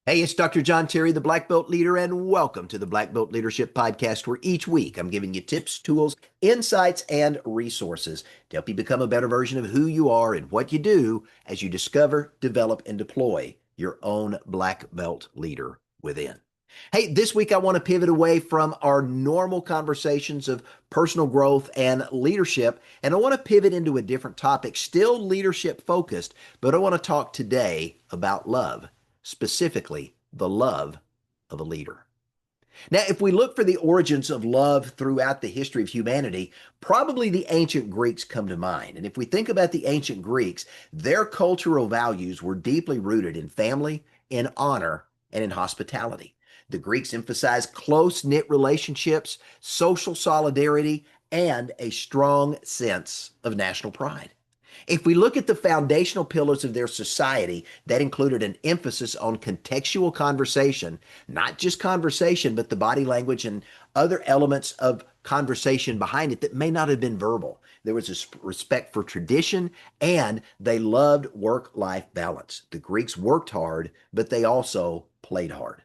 Hey, it's Dr. John Terry, the Black Belt Leader, and welcome to the Black Belt Leadership Podcast, where each week I'm giving you tips, tools, insights, and resources to help you become a better version of who you are and what you do as you discover, develop, and deploy your own Black Belt leader within. Hey, this week I want to pivot away from our normal conversations of personal growth and leadership, and I want to pivot into a different topic, still leadership focused, but I want to talk today about love, specifically the love of a leader. Now, if we look for the origins of love throughout the history of humanity, probably the ancient Greeks come to mind. And if we think about the ancient Greeks, their cultural values were deeply rooted in family, in honor, and in hospitality. The Greeks emphasized close-knit relationships, social solidarity, and a strong sense of national pride. If we look at the foundational pillars of their society, that included an emphasis on contextual conversation, not just conversation, but the body language and other elements of conversation behind it that may not have been verbal. There was a respect for tradition, and they loved work-life balance. The Greeks worked hard, but they also played hard.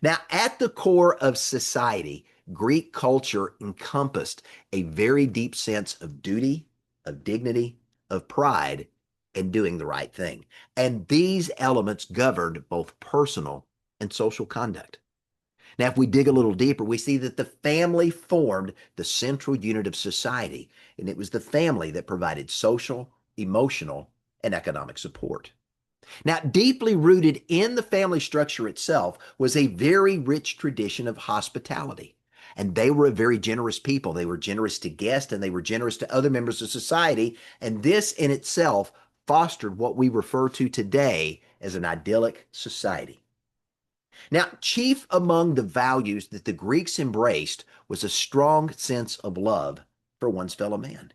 Now, at the core of society, Greek culture encompassed a very deep sense of duty, of dignity, of pride, and doing the right thing. And these elements governed both personal and social conduct. Now, if we dig a little deeper, we see that the family formed the central unit of society, and it was the family that provided social, emotional, and economic support. Now, deeply rooted in the family structure itself was a very rich tradition of hospitality. And they were a very generous people. They were generous to guests and they were generous to other members of society. And this in itself fostered what we refer to today as an idyllic society. Now, chief among the values that the Greeks embraced was a strong sense of love for one's fellow man.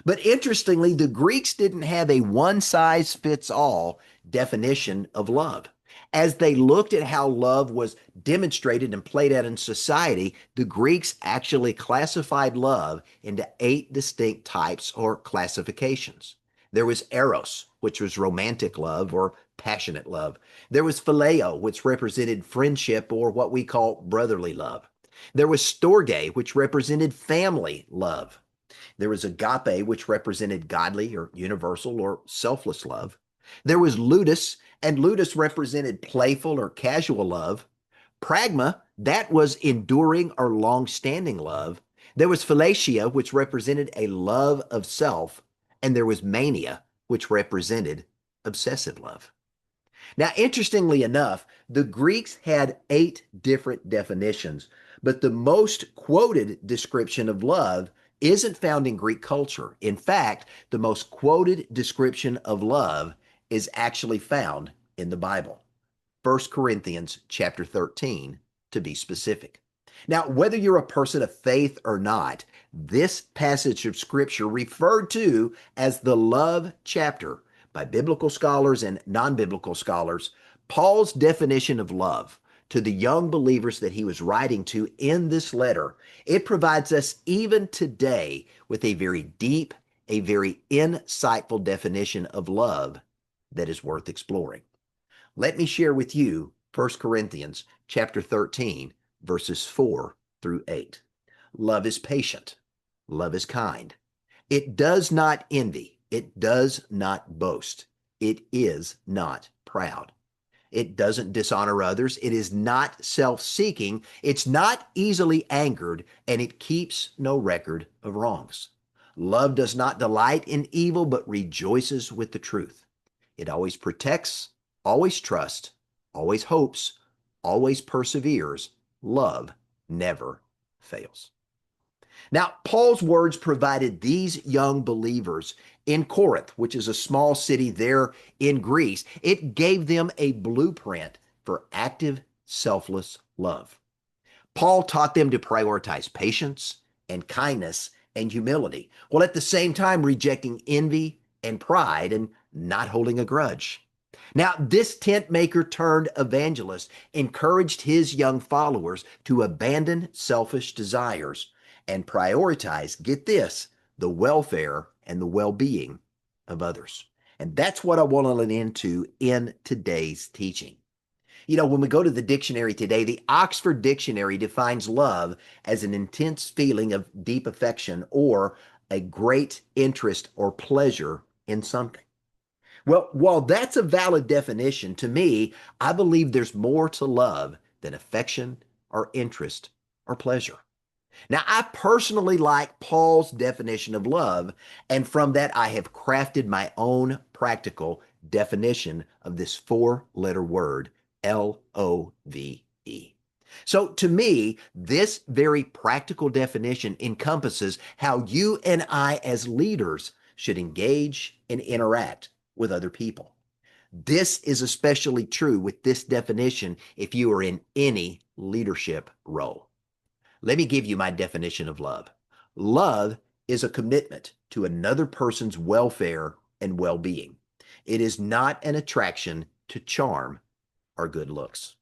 But interestingly, the Greeks didn't have a one size fits all definition of love. As they looked at how love was demonstrated and played out in society, the Greeks actually classified love into 8 distinct types or classifications. There was eros, which was romantic love or passionate love. There was phileo, which represented friendship or what we call brotherly love. There was storge, which represented family love. There was agape, which represented godly or universal or selfless love. There was ludus, and ludus represented playful or casual love. Pragma, that was enduring or long-standing love. There was philatia, which represented a love of self. And there was mania, which represented obsessive love. Now, interestingly enough, the Greeks had 8 different definitions, but the most quoted description of love isn't found in Greek culture. In fact, the most quoted description of love is actually found in the Bible. 1 Corinthians chapter 13, to be specific. Now, whether you're a person of faith or not, this passage of scripture referred to as the love chapter by biblical scholars and non-biblical scholars, Paul's definition of love to the young believers that he was writing to in this letter, it provides us even today with a very deep, a very insightful definition of love that is worth exploring. Let me share with you 1 Corinthians chapter 13, verses 4 through 8. Love is patient. Love is kind. It does not envy. It does not boast. It is not proud. It doesn't dishonor others. It is not self-seeking. It's not easily angered, and it keeps no record of wrongs. Love does not delight in evil, but rejoices with the truth. It always protects, always trusts, always hopes, always perseveres. Love never fails. Now, Paul's words provided these young believers in Corinth, which is a small city there in Greece. It gave them a blueprint for active, selfless love. Paul taught them to prioritize patience and kindness and humility, while at the same time rejecting envy and pride and not holding a grudge. Now, this tent maker turned evangelist encouraged his young followers to abandon selfish desires and prioritize, get this, the welfare and the well-being of others. And that's what I want to lean into in today's teaching. When we go to the dictionary today, the Oxford Dictionary defines love as an intense feeling of deep affection or a great interest or pleasure in something. Well, while that's a valid definition, to me, I believe there's more to love than affection or interest or pleasure. Now, I personally like Paul's definition of love, and from that, I have crafted my own practical definition of this four-letter word, Love. So, to me, this very practical definition encompasses how you and I, as leaders, should engage and interact with other people. This is especially true with this definition if you are in any leadership role. Let me give you my definition of love. Love is a commitment to another person's welfare and well-being. It is not an attraction to charm or good looks.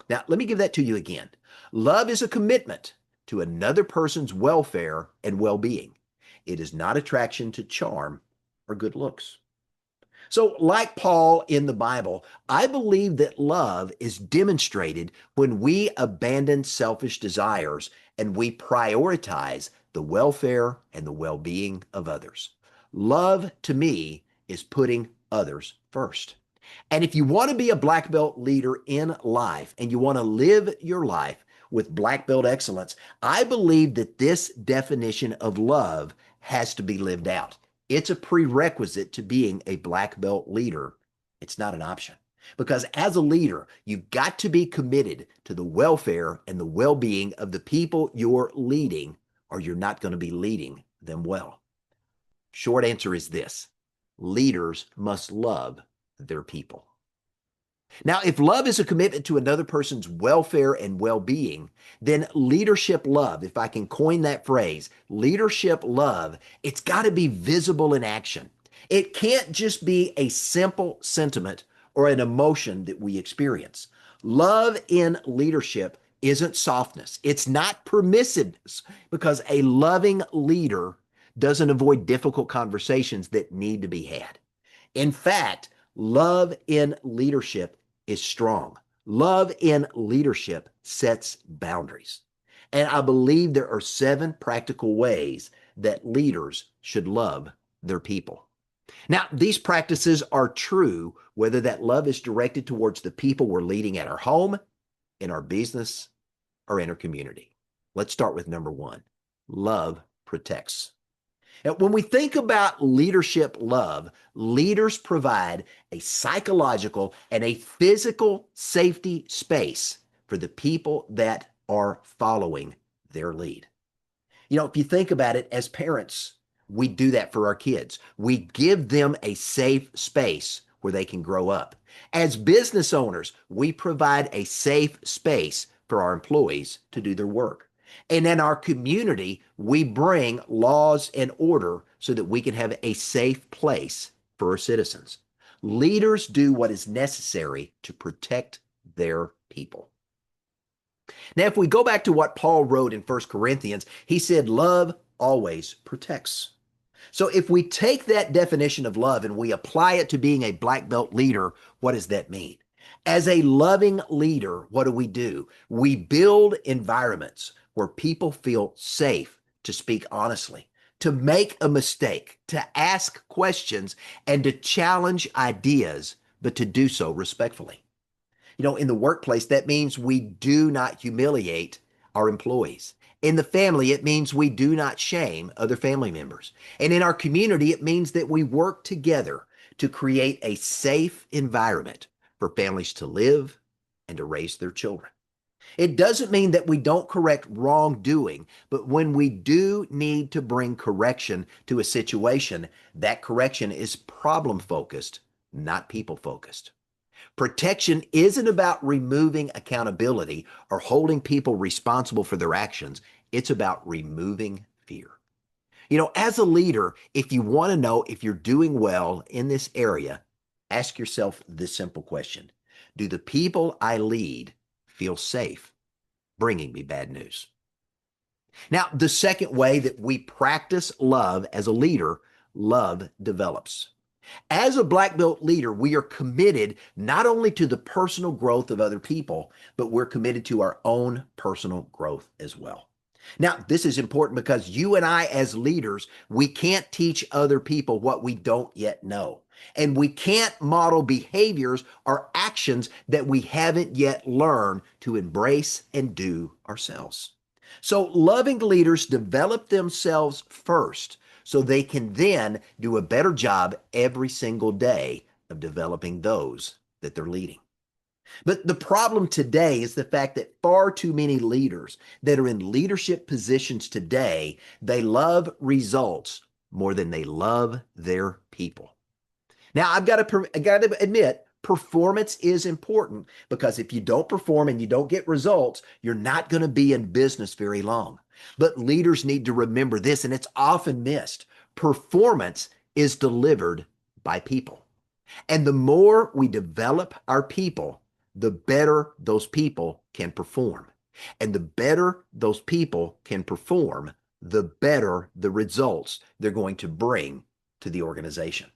Now, let me give that to you again. Love is a commitment to another person's welfare and well-being. It is not attraction to charm or good looks. So, like Paul in the Bible, I believe that love is demonstrated when we abandon selfish desires and we prioritize the welfare and the well-being of others. Love, to me, is putting others first. And if you want to be a black belt leader in life and you want to live your life with black belt excellence, I believe that this definition of love has to be lived out. It's a prerequisite to being a black belt leader. It's not an option. Because as a leader, you've got to be committed to the welfare and the well-being of the people you're leading, or you're not going to be leading them well. Short answer is this: leaders must love their people. Now, if love is a commitment to another person's welfare and well-being, then leadership love, if I can coin that phrase, leadership love, it's got to be visible in action. It can't just be a simple sentiment or an emotion that we experience. Love in leadership isn't softness. It's not permissiveness, because a loving leader doesn't avoid difficult conversations that need to be had. In fact, love in leadership is strong. Love in leadership sets boundaries. And I believe there are 7 practical ways that leaders should love their people. Now, these practices are true whether that love is directed towards the people we're leading at our home, in our business, or in our community. Let's start with number 1. Love protects. And when we think about leadership love, leaders provide a psychological and a physical safety space for the people that are following their lead. If you think about it, as parents, we do that for our kids. We give them a safe space where they can grow up. As business owners, we provide a safe space for our employees to do their work. And in our community, we bring laws and order so that we can have a safe place for our citizens. Leaders do what is necessary to protect their people. Now, if we go back to what Paul wrote in 1 Corinthians, he said, love always protects. So if we take that definition of love and we apply it to being a black belt leader, what does that mean? As a loving leader, what do? We build environments where people feel safe to speak honestly, to make a mistake, to ask questions, and to challenge ideas, but to do so respectfully. In the workplace, that means we do not humiliate our employees. In the family, it means we do not shame other family members. And in our community, it means that we work together to create a safe environment for families to live and to raise their children. It doesn't mean that we don't correct wrongdoing, but when we do need to bring correction to a situation, that correction is problem-focused, not people-focused. Protection isn't about removing accountability or holding people responsible for their actions. It's about removing fear. As a leader, if you want to know if you're doing well in this area, ask yourself this simple question: do the people I lead feel safe bringing me bad news? Now, the second way that we practice love as a leader, love develops. As a black belt leader, we are committed not only to the personal growth of other people, but we're committed to our own personal growth as well. Now, this is important because you and I, as leaders, we can't teach other people what we don't yet know. And we can't model behaviors or actions that we haven't yet learned to embrace and do ourselves. So, loving leaders develop themselves first so they can then do a better job every single day of developing those that they're leading. But the problem today is the fact that far too many leaders that are in leadership positions today, they love results more than they love their people. Now, I got to admit, performance is important because if you don't perform and you don't get results, you're not going to be in business very long. But leaders need to remember this, and it's often missed. Performance is delivered by people. And the more we develop our people, the better those people can perform. And the better those people can perform, the better the results they're going to bring to the organization.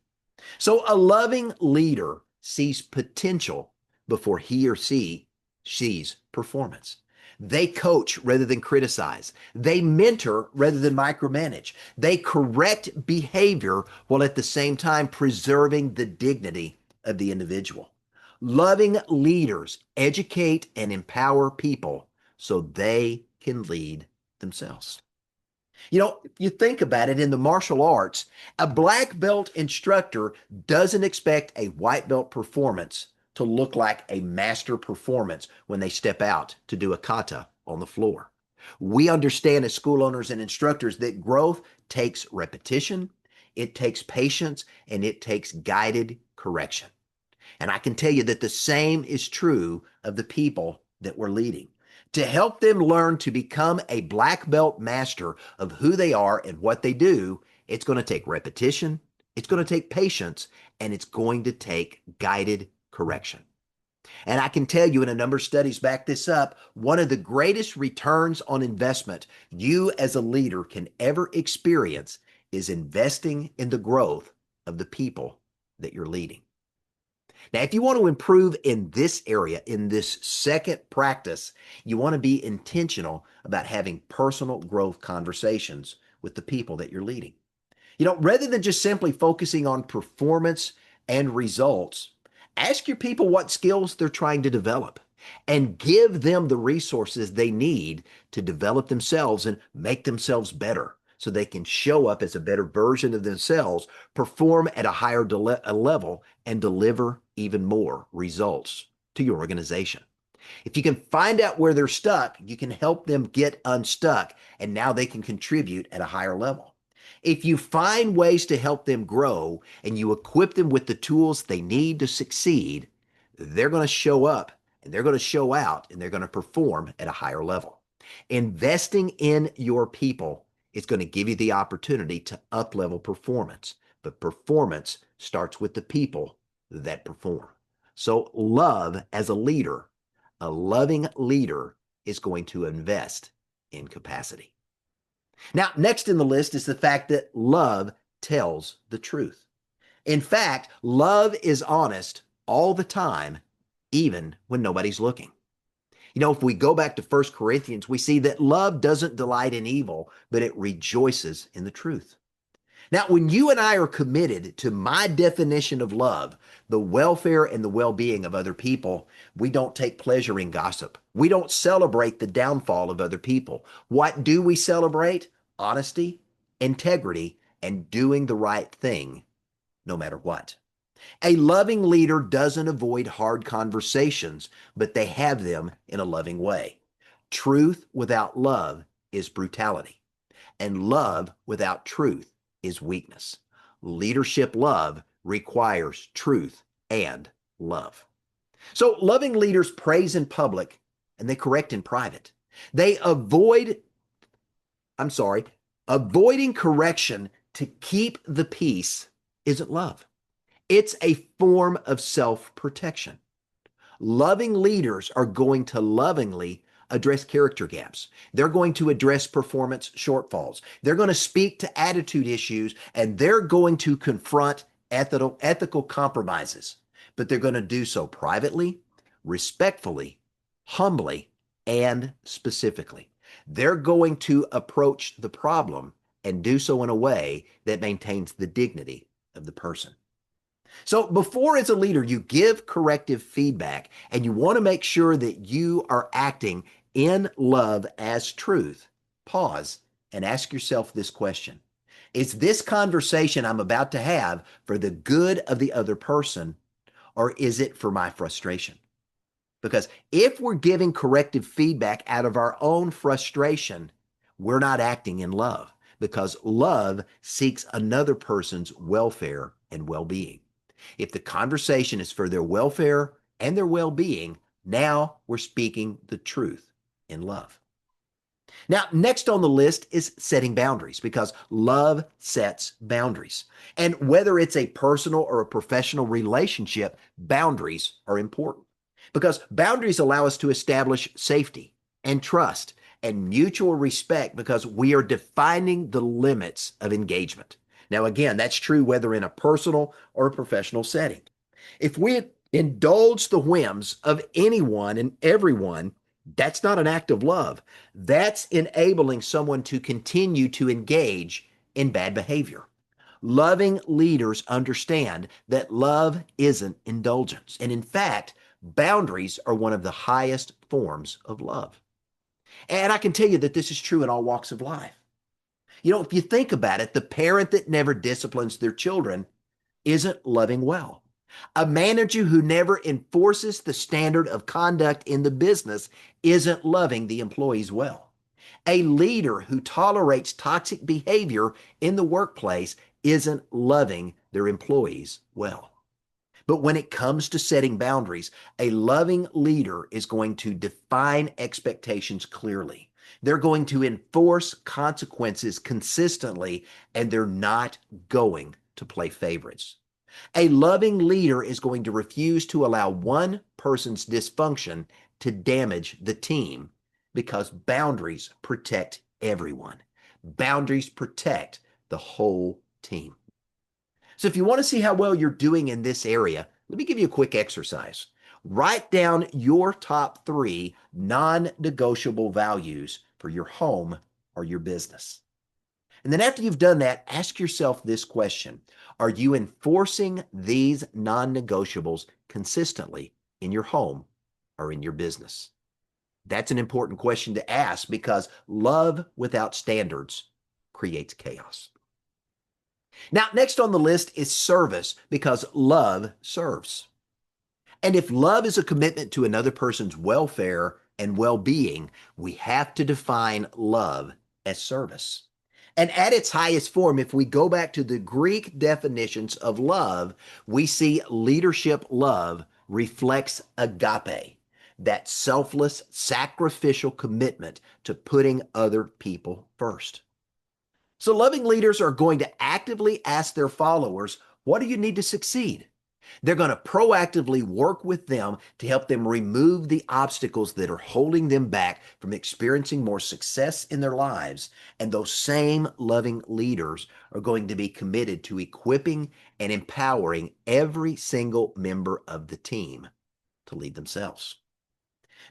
So a loving leader sees potential before he or she sees performance. They coach rather than criticize. They mentor rather than micromanage. They correct behavior while at the same time preserving the dignity of the individual. Loving leaders educate and empower people so they can lead themselves. You know, if you think about it, in the martial arts, a black belt instructor doesn't expect a white belt performance to look like a master performance when they step out to do a kata on the floor. We understand as school owners and instructors that growth takes repetition, it takes patience, and it takes guided correction. And I can tell you that the same is true of the people that we're leading. To help them learn to become a black belt master of who they are and what they do, it's going to take repetition, it's going to take patience, and it's going to take guided correction. And I can tell you, in a number of studies back this up, one of the greatest returns on investment you as a leader can ever experience is investing in the growth of the people that you're leading. Now, if you want to improve in this area, in this second practice, you want to be intentional about having personal growth conversations with the people that you're leading. You know, rather than just simply focusing on performance and results, ask your people what skills they're trying to develop and give them the resources they need to develop themselves and make themselves better so they can show up as a better version of themselves, perform at a higher level, and deliver even more results to your organization. If you can find out where they're stuck, you can help them get unstuck, and now they can contribute at a higher level. If you find ways to help them grow and you equip them with the tools they need to succeed, they're going to show up and they're going to show out and they're going to perform at a higher level. Investing in your people is going to give you the opportunity to up-level performance, but performance starts with the people that perform. So love as a leader, a loving leader is going to invest in capacity. Now, next in the list is the fact that love tells the truth. In fact, love is honest all the time, even when nobody's looking. You know, if we go back to 1 Corinthians, we see that love doesn't delight in evil, but it rejoices in the truth. Now, when you and I are committed to my definition of love, the welfare and the well-being of other people, we don't take pleasure in gossip. We don't celebrate the downfall of other people. What do we celebrate? Honesty, integrity, and doing the right thing, no matter what. A loving leader doesn't avoid hard conversations, but they have them in a loving way. Truth without love is brutality, and love without truth is weakness. Leadership love requires truth and love. So loving leaders praise in public and they correct in private. They avoiding correction to keep the peace isn't love. It's a form of self-protection. Loving leaders are going to lovingly address character gaps. They're going to address performance shortfalls. They're going to speak to attitude issues, and they're going to confront ethical compromises, but they're going to do so privately, respectfully, humbly, and specifically. They're going to approach the problem and do so in a way that maintains the dignity of the person. So before, as a leader, you give corrective feedback and you want to make sure that you are acting in love as truth, pause and ask yourself this question. Is this conversation I'm about to have for the good of the other person, or is it for my frustration? Because if we're giving corrective feedback out of our own frustration, we're not acting in love, because love seeks another person's welfare and well-being. If the conversation is for their welfare and their well-being, now we're speaking the truth in love. Now, next on the list is setting boundaries, because love sets boundaries. And whether it's a personal or a professional relationship, boundaries are important, because boundaries allow us to establish safety and trust and mutual respect, because we are defining the limits of engagement. Now, again, that's true whether in a personal or a professional setting. If we indulge the whims of anyone and everyone, that's not an act of love. That's enabling someone to continue to engage in bad behavior. Loving leaders understand that love isn't indulgence. And in fact, boundaries are one of the highest forms of love. And I can tell you that this is true in all walks of life. You know, if you think about it, the parent that never disciplines their children isn't loving well. A manager who never enforces the standard of conduct in the business isn't loving the employees well. A leader who tolerates toxic behavior in the workplace isn't loving their employees well. But when it comes to setting boundaries, a loving leader is going to define expectations clearly. They're going to enforce consequences consistently, and they're not going to play favorites. A loving leader is going to refuse to allow one person's dysfunction to damage the team, because boundaries protect everyone. Boundaries protect the whole team. So if you want to see how well you're doing in this area, let me give you a quick exercise. Write down your top 3 non-negotiable values for your home or your business. And then after you've done that, ask yourself this question. Are you enforcing these non-negotiables consistently in your home or in your business? That's an important question to ask, because love without standards creates chaos. Now, next on the list is service, because love serves. And if love is a commitment to another person's welfare and well-being, we have to define love as service. And at its highest form, if we go back to the Greek definitions of love, we see leadership love reflects agape, that selfless, sacrificial commitment to putting other people first. So loving leaders are going to actively ask their followers, what do you need to succeed? They're going to proactively work with them to help them remove the obstacles that are holding them back from experiencing more success in their lives. And those same loving leaders are going to be committed to equipping and empowering every single member of the team to lead themselves.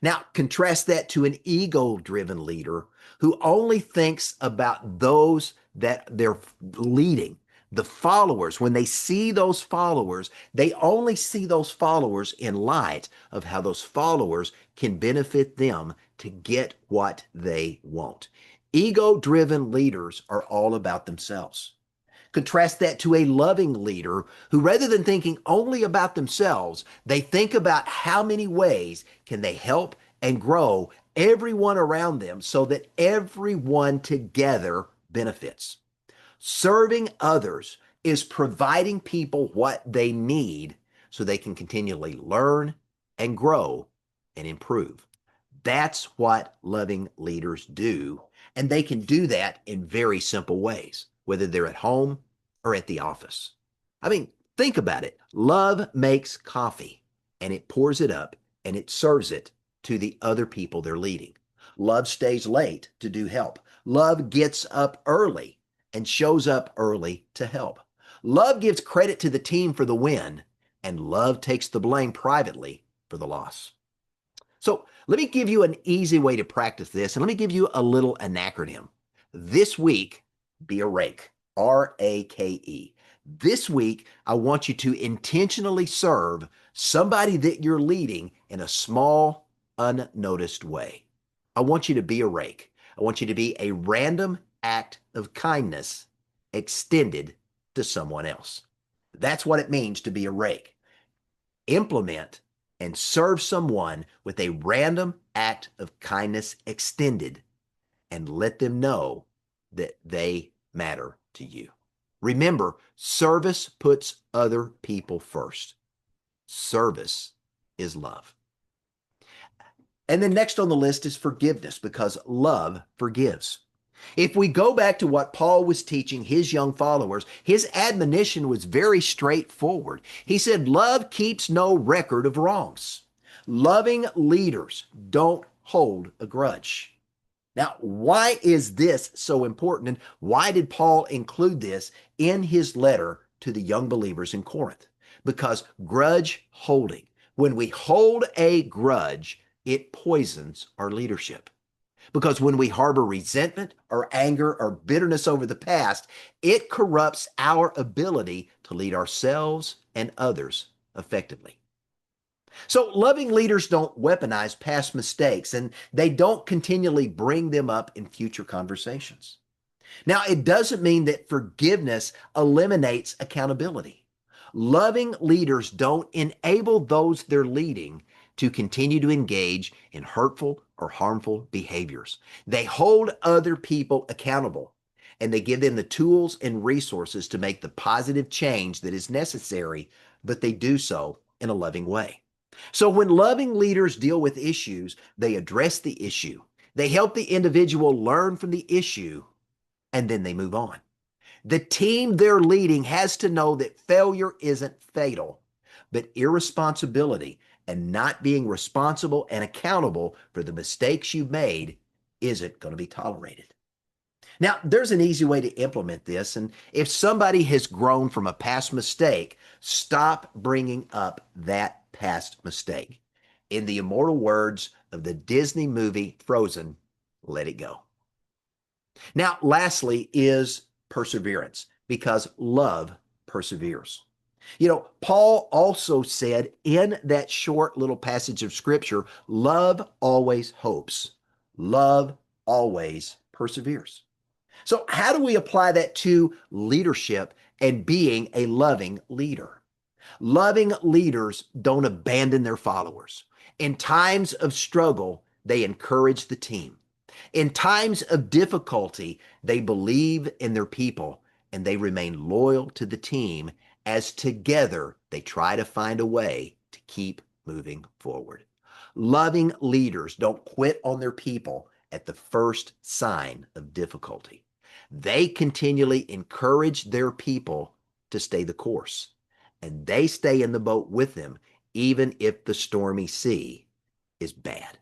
Now, contrast that to an ego-driven leader who only thinks about those that they're leading. The followers, when they see those followers, they only see those followers in light of how those followers can benefit them to get what they want. Ego-driven leaders are all about themselves. Contrast that to a loving leader who, rather than thinking only about themselves, they think about how many ways can they help and grow everyone around them so that everyone together benefits. Serving others is providing people what they need so they can continually learn and grow and improve. That's what loving leaders do, and they can do that in very simple ways, whether they're at home or at the office. I mean, think about it. Love makes coffee, and it pours it up, and it serves it to the other people they're leading. Love stays late to do help. Love gets up early and shows up early to help. Love gives credit to the team for the win, and love takes the blame privately for the loss. So let me give you an easy way to practice this, and let me give you a little acronym. This week, be a rake, R-A-K-E. This week, I want you to intentionally serve somebody that you're leading in a small, unnoticed way. I want you to be a rake. I want you to be a random act of kindness extended to someone else. That's what it means to be a rake. Implement and serve someone with a random act of kindness extended, and let them know that they matter to you. Remember, service puts other people first. Service is love. And then next on the list is forgiveness, because love forgives. If we go back to what Paul was teaching his young followers, his admonition was very straightforward. He said, love keeps no record of wrongs. Loving leaders don't hold a grudge. Now, why is this so important? And why did Paul include this in his letter to the young believers in Corinth? Because grudge holding, when we hold a grudge, it poisons our leadership. Because when we harbor resentment or anger or bitterness over the past, it corrupts our ability to lead ourselves and others effectively. So loving leaders don't weaponize past mistakes, and they don't continually bring them up in future conversations. Now, it doesn't mean that forgiveness eliminates accountability. Loving leaders don't enable those they're leading to continue to engage in hurtful or harmful behaviors. They hold other people accountable, and they give them the tools and resources to make the positive change that is necessary, but they do so in a loving way. So when loving leaders deal with issues, they address the issue. They help the individual learn from the issue, and then they move on. The team they're leading has to know that failure isn't fatal, but irresponsibility and not being responsible and accountable for the mistakes you've made isn't going to be tolerated. Now, there's an easy way to implement this, and if somebody has grown from a past mistake, stop bringing up that past mistake. In the immortal words of the Disney movie Frozen, let it go. Now, lastly is perseverance, because love perseveres. You know, Paul also said in that short little passage of scripture, love always hopes, love always perseveres. So how do we apply that to leadership and being a loving leader? Loving leaders don't abandon their followers. In times of struggle, they encourage the team. In times of difficulty, they believe in their people and they remain loyal to the team as together they try to find a way to keep moving forward. Loving leaders don't quit on their people at the first sign of difficulty. They continually encourage their people to stay the course, and they stay in the boat with them even if the stormy sea is bad.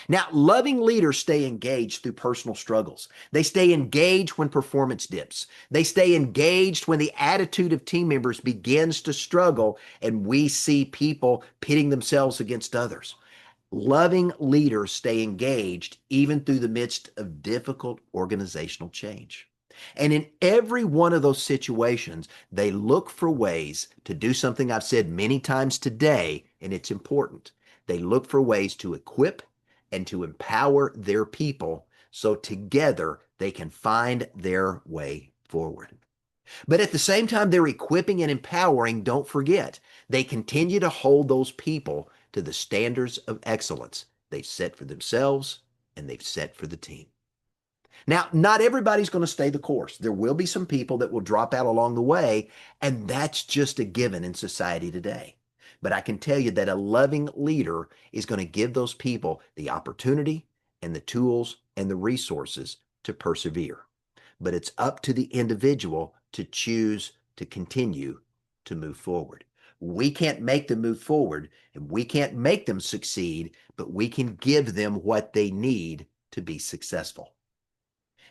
Now, loving leaders stay engaged through personal struggles. They stay engaged when performance dips. They stay engaged when the attitude of team members begins to struggle and we see people pitting themselves against others. Loving leaders stay engaged even through the midst of difficult organizational change. And in every one of those situations, they look for ways to do something I've said many times today, and it's important. They look for ways to equip and to empower their people so together they can find their way forward. But at the same time they're equipping and empowering, don't forget, they continue to hold those people to the standards of excellence they've set for themselves and they've set for the team. Now, not everybody's going to stay the course. There will be some people that will drop out along the way, and that's just a given in society today. But I can tell you that a loving leader is going to give those people the opportunity and the tools and the resources to persevere. But it's up to the individual to choose to continue to move forward. We can't make them move forward, and we can't make them succeed, but we can give them what they need to be successful.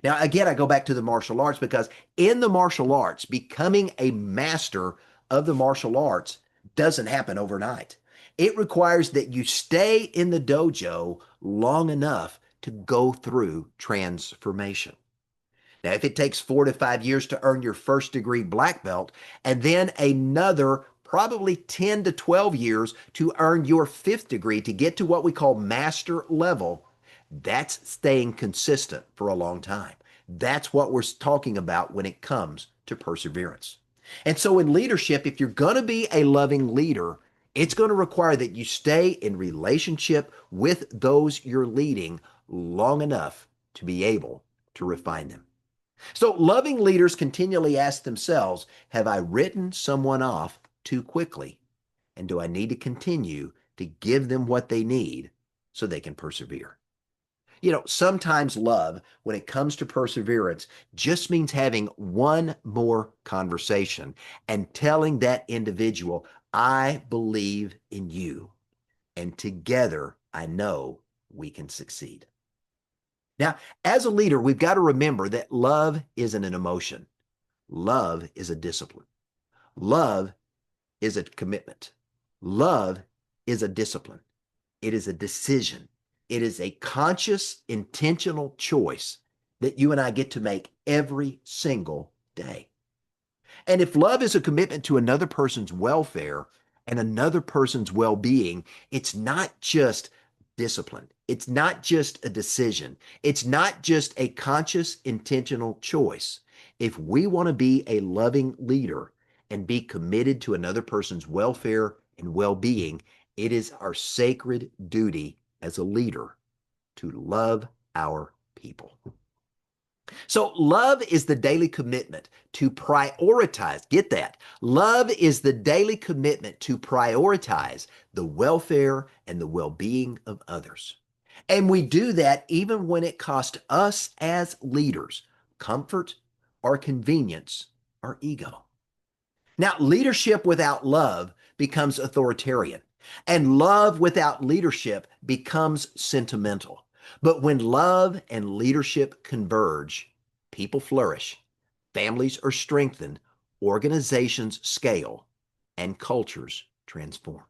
Now, again, I go back to the martial arts because in the martial arts, becoming a master of the martial arts doesn't happen overnight. It requires that you stay in the dojo long enough to go through transformation. Now, if it takes 4 to 5 years to earn your first degree black belt, and then another probably 10 to 12 years to earn your fifth degree to get to what we call master level, that's staying consistent for a long time. That's what we're talking about when it comes to perseverance. And so in leadership, if you're going to be a loving leader, it's going to require that you stay in relationship with those you're leading long enough to be able to refine them. So loving leaders continually ask themselves, have I written someone off too quickly? And do I need to continue to give them what they need so they can persevere? Sometimes love, when it comes to perseverance, just means having one more conversation and telling that individual, I believe in you, and together I know we can succeed. Now, as a leader, we've got to remember that love isn't an emotion. Love is a discipline. Love is a commitment. Love is a discipline. It is a decision. It is a conscious, intentional choice that you and I get to make every single day. And if love is a commitment to another person's welfare and another person's well-being, it's not just discipline. It's not just a decision. It's not just a conscious, intentional choice. If we want to be a loving leader and be committed to another person's welfare and well-being, it is our sacred duty as a leader to love our people. So love is the daily commitment to prioritize, get that. Love is the daily commitment to prioritize the welfare and the well-being of others. And we do that even when it costs us as leaders comfort or convenience or ego. Now, leadership without love becomes authoritarian, and love without leadership becomes sentimental. But when love and leadership converge, people flourish, families are strengthened, organizations scale, and cultures transform.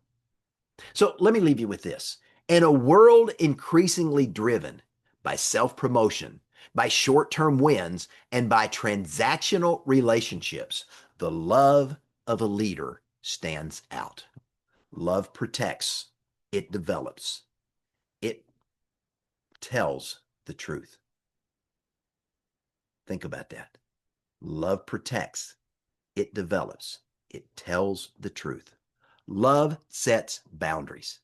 So let me leave you with this. In a world increasingly driven by self-promotion, by short-term wins, and by transactional relationships, the love of a leader stands out. Love protects, it develops, it tells the truth. Think about that. Love protects, it develops, it tells the truth. Love sets boundaries.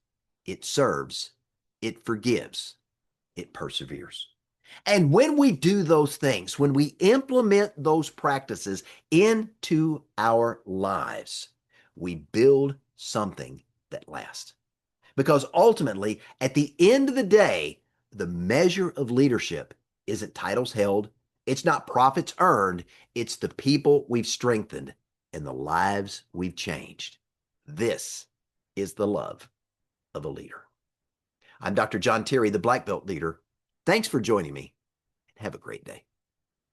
It serves, it forgives, it perseveres. And when we do those things, when we implement those practices into our lives, we build something that lasts. Because ultimately, at the end of the day, the measure of leadership isn't titles held, it's not profits earned, it's the people we've strengthened and the lives we've changed. This is the love of a leader. I'm Dr. John Terry, the Black Belt Leader. Thanks for joining me. Have a great day.